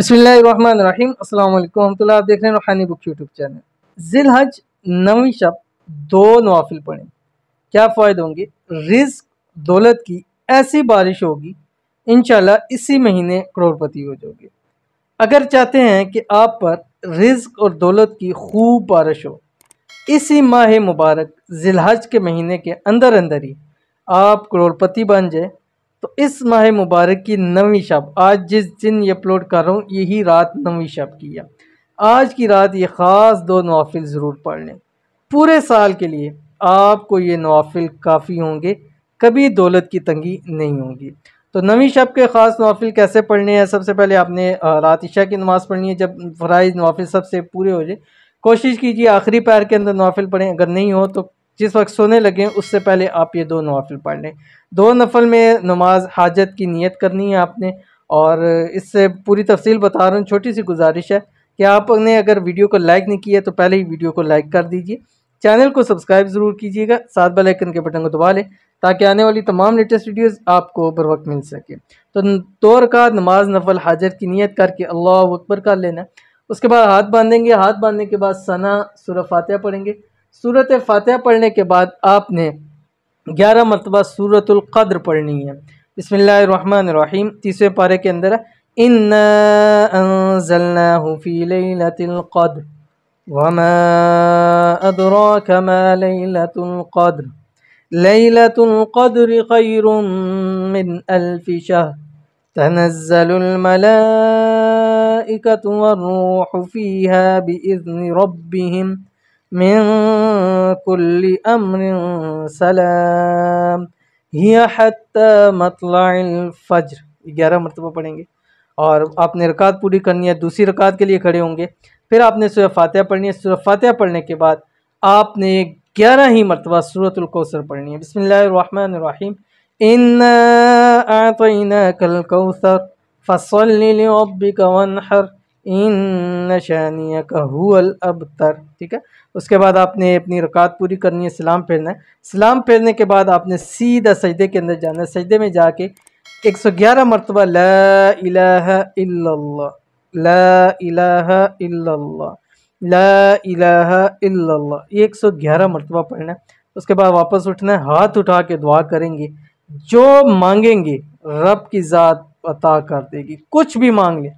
बिस्मिल्लाहिर्रहमानिर्रहीम। अस्सलाम वालेकुम रहमतुल्लाह। आप देख रहे हैं रूहानी बुक यूट्यूब चैनल। जिलहज नवीं शब 2 नवाफिल पढ़ें, क्या फ़ायदे होंगे? रिज़्क दौलत की ऐसी बारिश होगी, इंशाल्लाह इसी महीने करोड़पति हो जाओगे। अगर चाहते हैं कि आप पर रिज़्क और दौलत की खूब बारिश हो, इसी माह मुबारक जिलहज के महीने के अंदर अंदर ही आप करोड़पति बन जाए, तो इस माह मुबारक की नवीं शब, आज जिस दिन ये अपलोड कर रहा हूँ यही रात नवीं शब की है। आज की रात ये ख़ास 2 नवाफिल ज़रूर पढ़ लें। पूरे साल के लिए आपको ये नवाफिल काफ़ी होंगे, कभी दौलत की तंगी नहीं होगी। तो नवीं शब के ख़ास नवाफिल कैसे पढ़ने हैं? सबसे पहले आपने रात इशा की नमाज़ पढ़नी है। जब फ़राइज़ नवाफिल सबसे पूरे हो जाए, कोशिश कीजिए आखिरी पैर के अंदर नवाफिल पढ़ें। अगर नहीं हो तो जिस वक्त सोने लगे उससे पहले आप ये 2 नवाफिल पढ़ लें। 2 नफल में नमाज हाजत की नियत करनी है आपने, और इससे पूरी तफसील बता रहा हूँ। छोटी सी गुजारिश है कि आपने अगर वीडियो को लाइक नहीं किया तो पहले ही वीडियो को लाइक कर दीजिए, चैनल को सब्सक्राइब ज़रूर कीजिएगा, साथ बेल आइकन के बटन को दबा लें ताकि आने वाली तमाम लेटेस्ट वीडियोस आपको बर वक्त मिल सके। तो 2 रकात नमाज नफल हाजत की नियत करके अल्लाहु अकबर कर लेना। उसके बाद हाथ बांधेंगे। हाथ बांधने के बाद सना सूरह फातिहा पढ़ेंगे। सूरत फातिहा पढ़ने के बाद आपने 11 मरतबा सूरतुल क़द्र पढ़नी है। बिस्मिल्लाहिर्रहमानिर्रहीम। 30वें पारे के अंदर है, इन्ना अंज़लनाहु फ़ी लैलतिल क़द्र वमा अदराका मा लैलतुल क़द्र लैलतुल क़द्रि खैरुम मिन अल्फ़ि शहर तनज़्ज़लुल मलाइकतु वर्रूहु फ़ीहा बिइज़्नि रब्बिहिम मिन कुल्लि अम्रिन सलाम हिया हत्ता मत्लइल फ़ज्र। 11 मरतबा पढ़ेंगे और आपने रकात पूरी करनी है। दूसरी रकात के लिए खड़े होंगे, फिर आपने सूरह फातिहा पढ़नी है। सूरह फातिहा पढ़ने के बाद आपने 11 ही मरतबा सूरतुल कौसर पढ़नी है। बिस्मिल्लाहिर्रहमानिर्रहीम। इन्ना अअतैनाकल कौसर फसल्लि लिरब्बिका वन्हर इन्न शानियका हुवल अबतर। ठीक है। उसके बाद आपने अपनी रकात पूरी करनी है, सलाम फेरना है। सलाम फेरने के बाद आपने सीधा सजदे के अंदर जाना है। सजदे में जाके 111 मरतबा ला इलाहा इल्लल्लाह, ला इलाहा इल्लल्लाह, ला इलाहा इल्लल्लाह, ये 111 मरतबा पढ़ना है। उसके बाद वापस उठना है, हाथ उठा के दुआ करेंगे। जो मांगेंगे रब की ज़ात अता कर देगी। कुछ भी मांग ले,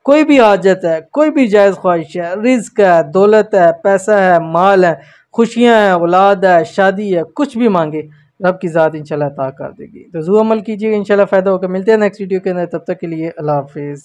कोई भी हाजत है, कोई भी जायज़ ख्वाहिश है, रिज़्क है, दौलत है, पैसा है, माल है, खुशियाँ हैं, औलाद है, शादी है, कुछ भी मांगे रब की ज़ात इंशाल्लाह अता कर देगी। तो ज़रूर अमल कीजिएगा, इंशाल्लाह फ़ायदा होगा। मिलते हैं नेक्स्ट वीडियो के अंदर, तब तक के लिए अल्लाह हाफ़िज़।